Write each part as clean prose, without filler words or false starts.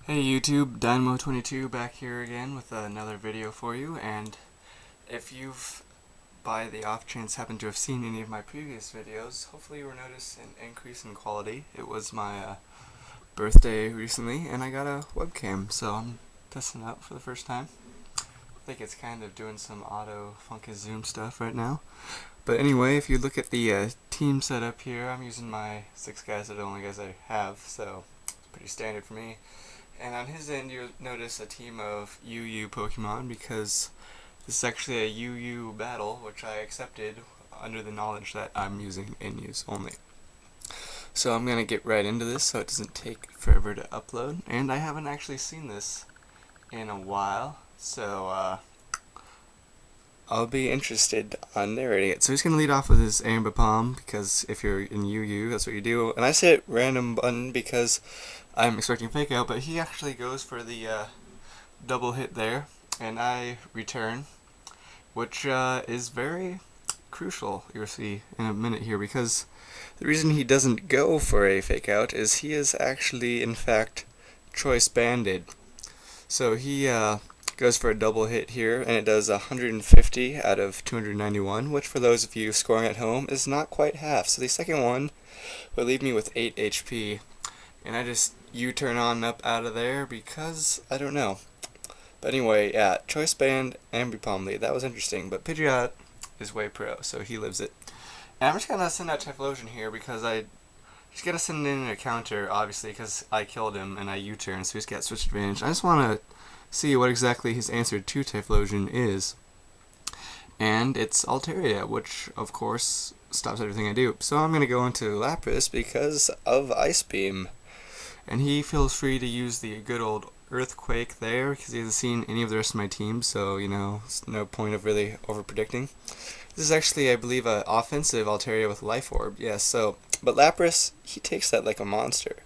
Hey YouTube, Dynamo22 back here again with another video for you, and if you've by the off chance happened to have seen any of my previous videos, hopefully you will notice an increase in quality. It was my birthday recently and I got a webcam, so I'm testing it out for the first time. I think it's kind of doing some auto funky zoom stuff right now. But anyway, if you look at the team setup here, I'm using my 6 guys, are the only guys I have, so it's pretty standard for me. And on his end, you'll notice a team of UU Pokemon because this is actually a UU battle, which I accepted under the knowledge that I'm using in-use only. So I'm going to get right into this so it doesn't take forever to upload. And I haven't actually seen this in a while, so I'll be interested on narrating it. So he's going to lead off with his Ambipom because if you're in UU, that's what you do. And I say it random button because I'm expecting fake out, but he actually goes for the double hit there, and I return, which is very crucial, you'll see in a minute here, because the reason he doesn't go for a fake out is he is actually, in fact, choice banded. So he goes for a double hit here, and it does 150 out of 291, which for those of you scoring at home is not quite half. So the second one will leave me with 8 HP. And I just U-turn on up out of there because I don't know. But anyway, yeah, choice band Ambipom lead. That was interesting. But Pidgeot is way pro, so he lives it. And I'm just gonna send out Typhlosion here because I just gotta send in a counter, obviously, because I killed him and I U-turn, so he's got switch advantage. I just wanna see what exactly his answer to Typhlosion is. And it's Altaria, which of course stops everything I do. So I'm gonna go into Lapras because of Ice Beam. And he feels free to use the good old Earthquake there because he hasn't seen any of the rest of my team, so, you know, there's no point of really over-predicting. This is actually, I believe, an offensive Altaria with Life Orb, yes, so, but Lapras, he takes that like a monster.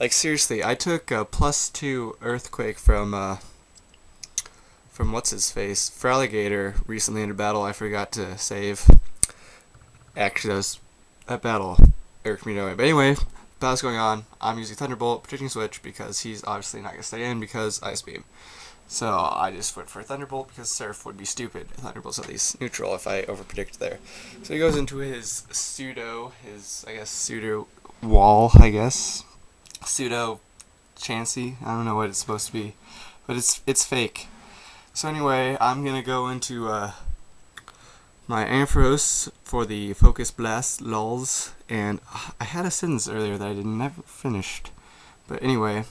Like, seriously, I took a +2 Earthquake from what's-his-face, Fraligator, recently in a battle I forgot to save. Actually, that battle irked me no way, but anyway, battle's going on. I'm using Thunderbolt, predicting switch because he's obviously not going to stay in because Ice Beam. So I just went for Thunderbolt because Surf would be stupid. Thunderbolt's at least neutral if I overpredict there. So he goes into his pseudo wall, I guess. Pseudo Chansey. I don't know what it's supposed to be, but it's fake. So anyway, I'm going to go into my Ampharos for the Focus Blast lulz, and I had a sentence earlier that I never finished. But anyway,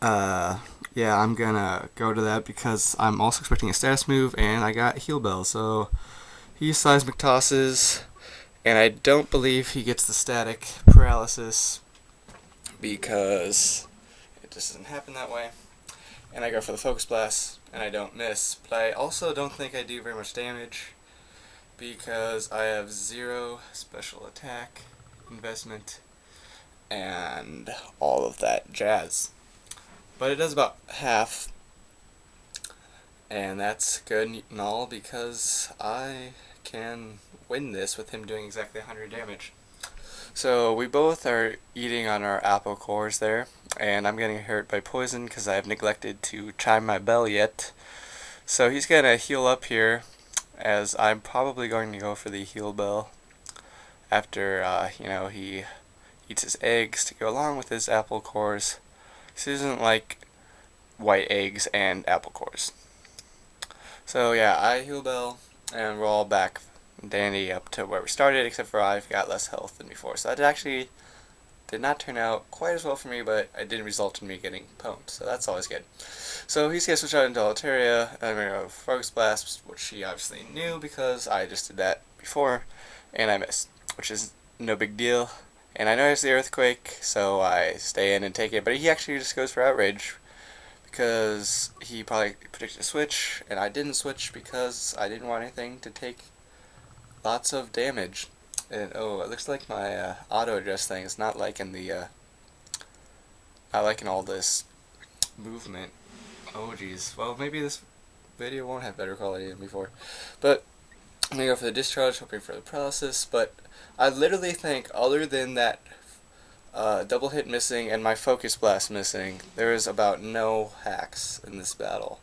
yeah, I'm gonna go to that because I'm also expecting a status move, and I got Heal Bell, so he Seismic tosses, and I don't believe he gets the static paralysis because it just doesn't happen that way. And I go for the Focus Blast, and I don't miss. But I also don't think I do very much damage because I have 0 special attack, investment, and all of that jazz. But it does about half, and that's good and all because I can win this with him doing exactly 100 damage. So we both are eating on our apple cores there, and I'm getting hurt by poison because I have neglected to chime my bell yet. So he's gonna heal up here, as I'm probably going to go for the heal bell after he eats his eggs to go along with his apple cores. He doesn't like white eggs and apple cores. So yeah, I heal bell, and we're all back dandy up to where we started, except for I've got less health than before. So that actually did not turn out quite as well for me, but it didn't result in me getting pwned, so that's always good. So he's going to switch out into Altaria, and I'm going to go Focus Blast, which he obviously knew because I just did that before, and I missed, which is no big deal. And I know it's the Earthquake, so I stay in and take it, but he actually just goes for Outrage because he probably predicted a switch, and I didn't switch because I didn't want anything to take lots of damage. And oh, it looks like my auto address thing is not liking the not liking all this movement. Oh geez. Well, maybe this video won't have better quality than before. But I'm gonna go for the discharge, hoping for the paralysis. But I literally think, other than that double hit missing, and my focus blast missing. There is about no hacks in this battle.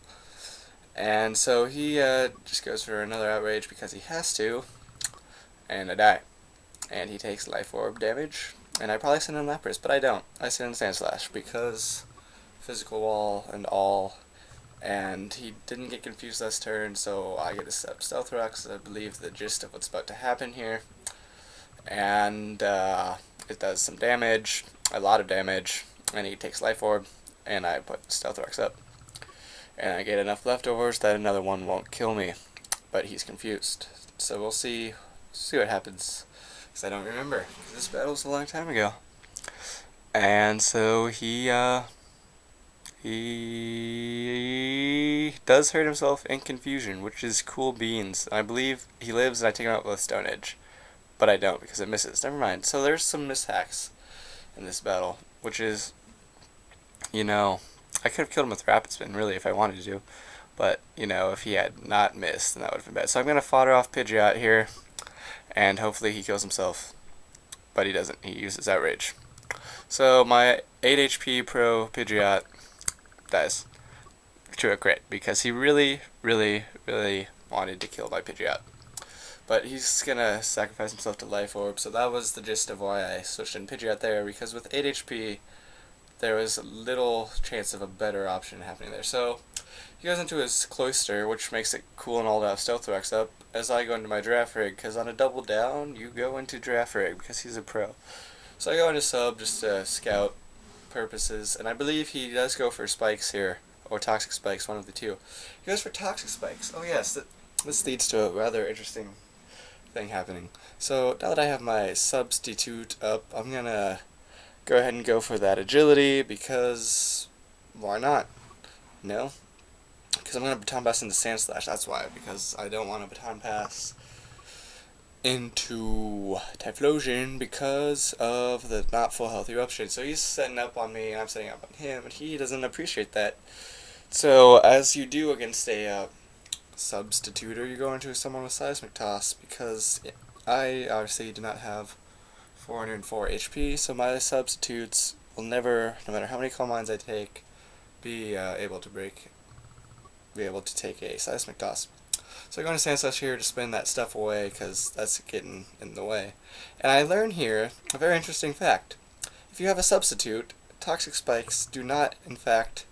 And so he just goes for another outrage because he has to, and I die. And he takes life orb damage, and I probably send in Lapras, but I don't. I send in Sand Slash because physical wall and all, and he didn't get confused last turn, so I get a Stealth Rocks. I believe the gist of what's about to happen here. And it does some damage, a lot of damage, and he takes life orb, and I put Stealth Rocks up. And I get enough leftovers that another one won't kill me, but he's confused. So we'll see what happens, because I don't remember. This battle was a long time ago. And so he does hurt himself in confusion, which is cool beans. I believe he lives, and I take him out with Stone Edge. But I don't, because it misses. Never mind. So there's some mishacks in this battle, which is, you know, I could have killed him with Rapid Spin, really, if I wanted to. But, you know, if he had not missed, then that would have been bad. So I'm going to fodder off Pidgeot here, and hopefully he kills himself. But he doesn't. He uses Outrage. So my 8 HP Pro Pidgeot dies to a crit, because he really, really, really wanted to kill my Pidgeot. But he's gonna sacrifice himself to Life Orb, so that was the gist of why I switched in Pidgeot there, because with 8 HP, there was little chance of a better option happening there. So he goes into his Cloister, which makes it cool and all to have Stealth Rocks up, as I go into my Draft Rig, because on a double down, you go into Draft Rig, because he's a pro. So I go into Sub just to scout purposes, and I believe he does go for Spikes here, or Toxic Spikes, one of the two. He goes for Toxic Spikes. Oh yes, this leads to a rather interesting thing happening. So now that I have my substitute up, I'm gonna go ahead and go for that agility, because why not? No? Because I'm gonna baton pass into Sand Slash, that's why, because I don't want to baton pass into Typhlosion because of the not full health eruption. So he's setting up on me, and I'm setting up on him, and he doesn't appreciate that. So as you do against a substituter, you go into someone with Seismic Toss, because I obviously do not have 404 HP, so my substitutes will never, no matter how many Calm Minds I take, be able to take a Seismic Toss. So I go into Sand Slash here to spin that stuff away, because that's getting in the way. And I learn here a very interesting fact. If you have a substitute, Toxic Spikes do not, in fact,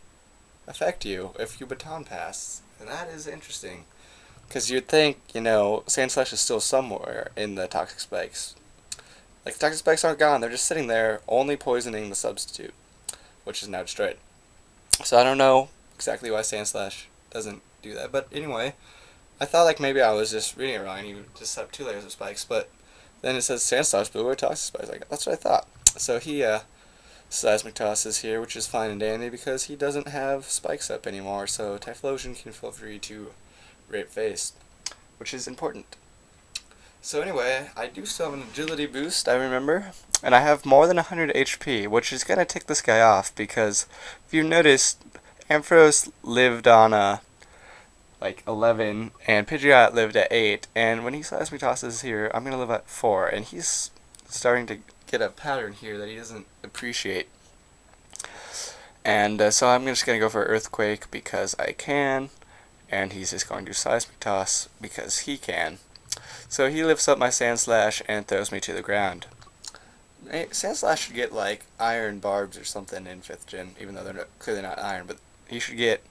affect you if you baton pass. And that is interesting, because you'd think, you know, Sand Slash is still somewhere in the Toxic Spikes. Like, the Toxic Spikes aren't gone, they're just sitting there, only poisoning the substitute, which is now destroyed. So I don't know exactly why Sand Slash doesn't do that, but anyway, I thought like maybe I was just reading it wrong and you just set up 2 layers of spikes, but then it says Sand Slash, Blue or Toxic Spikes. Like, that's what I thought. So he Seismic tosses here, which is fine and dandy because he doesn't have spikes up anymore, so Typhlosion can feel free to rape face, which is important. So anyway, I do still have an agility boost, I remember, and I have more than 100 HP, which is going to tick this guy off, because if you noticed, Ampharos lived on like 11, and Pidgeot lived at 8, and when he Seismic tosses here, I'm going to live at 4, and he's starting to get a pattern here that he doesn't appreciate. And so I'm just going to go for Earthquake because I can, and he's just going to Seismic Toss because he can. So he lifts up my Sand Slash and throws me to the ground. Sand Slash should get like Iron Barbs or something in 5th gen, even though they're clearly not Iron, but he should get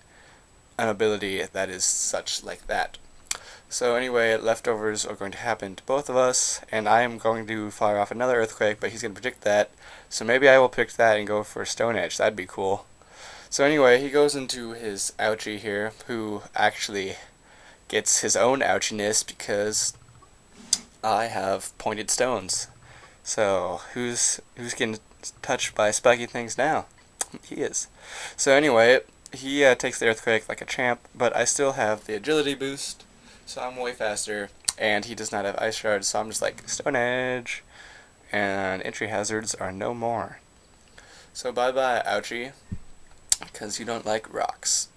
an ability that is such like that. So anyway, leftovers are going to happen to both of us, and I am going to fire off another Earthquake, but he's going to predict that, so maybe I will pick that and go for Stone Edge. That'd be cool. So anyway, he goes into his Ouchie here, who actually gets his own ouchiness because I have pointed stones. So who's getting touched by spiky things now? He is. So anyway, he takes the Earthquake like a champ, but I still have the agility boost, so I'm way faster, and he does not have Ice Shard, so I'm just like, Stone Edge, and entry hazards are no more. So bye-bye, Ouchie, because you don't like rocks.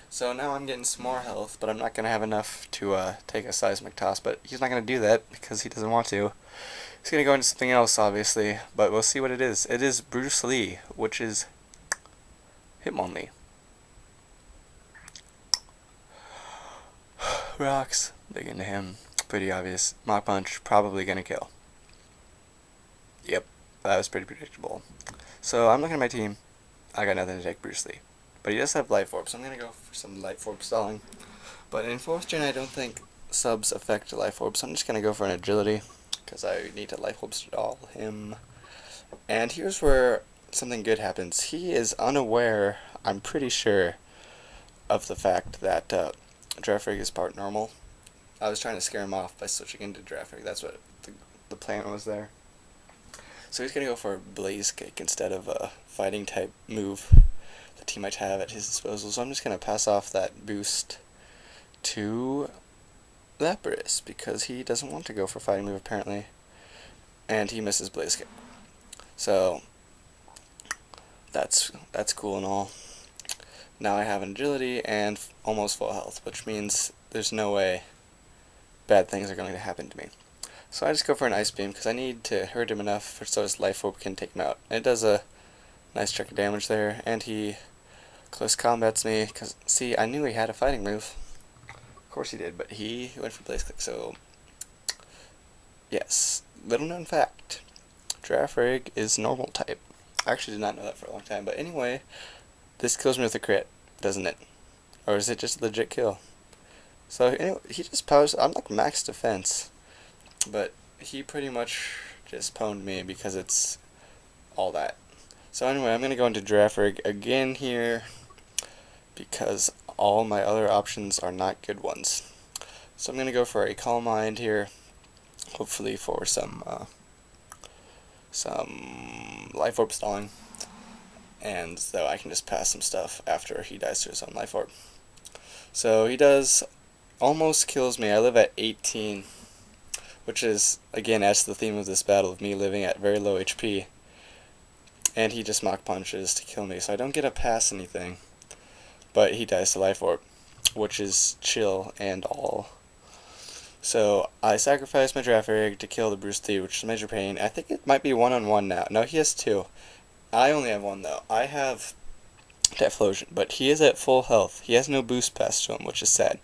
So now I'm getting some more health, but I'm not going to have enough to take a Seismic Toss, but he's not going to do that because he doesn't want to. He's gonna go into something else, obviously, but we'll see what it is. It is Bruce Lee, which is Hitmonlee. Rocks, big into him. Pretty obvious. Mach Punch, probably gonna kill. Yep, that was pretty predictable. So I'm looking at my team. I got nothing to take Bruce Lee. But he does have Life Orb, so I'm gonna go for some Life Orb stalling. But in 4th gen, I don't think subs affect Life Orb, so I'm just gonna go for an agility, because I need to Life Orb stall him. And here's where something good happens. He is unaware, I'm pretty sure, of the fact that Draft Rig is part normal. I was trying to scare him off by switching into Draft Rig. That's what the plan was there. So he's going to go for a Blaze Kick instead of a fighting type move that he might have at his disposal. So I'm just going to pass off that boost to Lapras because he doesn't want to go for fighting move apparently. And he misses Blaze Kick. So that's cool and all. Now I have an agility and almost full health, which means there's no way bad things are going to happen to me. So I just go for an Ice Beam because I need to hurt him enough so his Life Orb can take him out. And it does a nice chunk of damage there, and he close combats me because, see, I knew he had a fighting move. Of course he did, but he went for Blaze Click, so yes. Little known fact, Draft Rig is normal type. I actually did not know that for a long time, but anyway, this kills me with a crit, doesn't it? Or is it just a legit kill? So anyway, he just powers. I'm like max defense, but he pretty much just pwned me because it's all that. So anyway, I'm gonna go into Draft Rig again here because all my other options are not good ones. So I'm gonna go for a Calm Mind here, hopefully for some Life Orb stalling, and so I can just pass some stuff after he dies to his own Life Orb. So he does. Almost kills me. I live at 18, which is, again, adds to the theme of this battle of me living at very low HP. And he just Mach Punches to kill me, so I don't get to pass anything. But he dies to Life Orb, which is chill and all. So I sacrifice my Draft Rig to kill the Bruce Lee, which is major pain. I think it might be 1-on-1 now. No, he has 2. I only have 1 though. I have Typhlosion, but he is at full health. He has no boost pass to him, which is sad.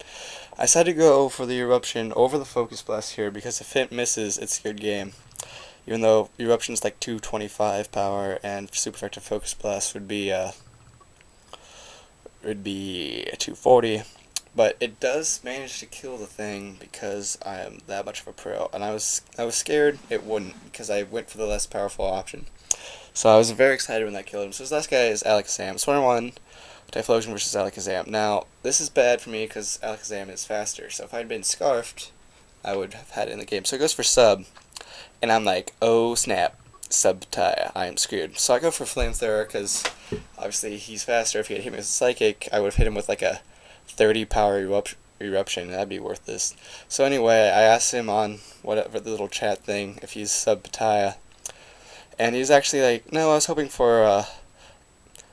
I decided to go for the Eruption over the Focus Blast here because if it misses, it's a good game. Even though Eruption's like 225 power and super effective Focus Blast would be 240, but it does manage to kill the thing because I am that much of a pro. And I was scared it wouldn't because I went for the less powerful option. So I was very excited when that killed him. So this last guy is Alakazam. It's 1-on-1, Typhlosion versus Alakazam. Now, this is bad for me because Alakazam is faster. So if I had been Scarfed, I would have had it in the game. So it goes for Sub, and I'm like, oh snap, Sub-Tie, I am screwed. So I go for Flamethrower because obviously he's faster. If he had hit me with Psychic, I would have hit him with like a 30 power Eruption. That'd be worth this. So anyway, I asked him on whatever the little chat thing if he's Sub-Tie. And he's actually like, no, I was hoping for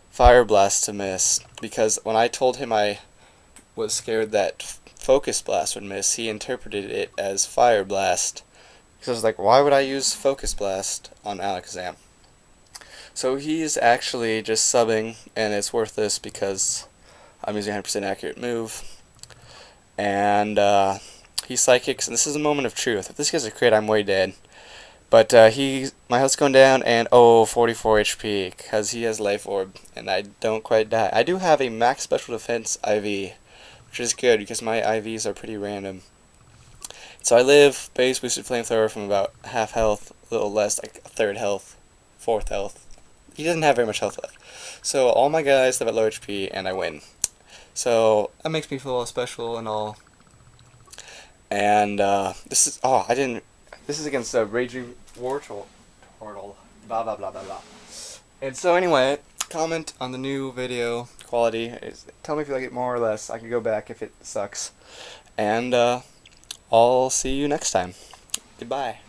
Fire Blast to miss, because when I told him I was scared that Focus Blast would miss, he interpreted it as Fire Blast. Because I was like, why would I use Focus Blast on Alakazam? So he's actually just subbing, and it's worthless because I'm using a 100% accurate move. And he Psychics, and this is a moment of truth. If this gets a crit, I'm way dead. But my health's going down, and 44 HP, because he has Life Orb, and I don't quite die. I do have a max special defense IV, which is good, because my IVs are pretty random. So I live base boosted Flamethrower from about half health, a little less, like a third health, fourth health. He doesn't have very much health left. So all my guys live at low HP, and I win. So that makes me feel special and all. And this is, this is against Raging wartortle, blah blah blah blah blah. And so anyway, comment on the new video quality. Tell me if you like it more or less. I can go back if it sucks. And I'll see you next time. Goodbye.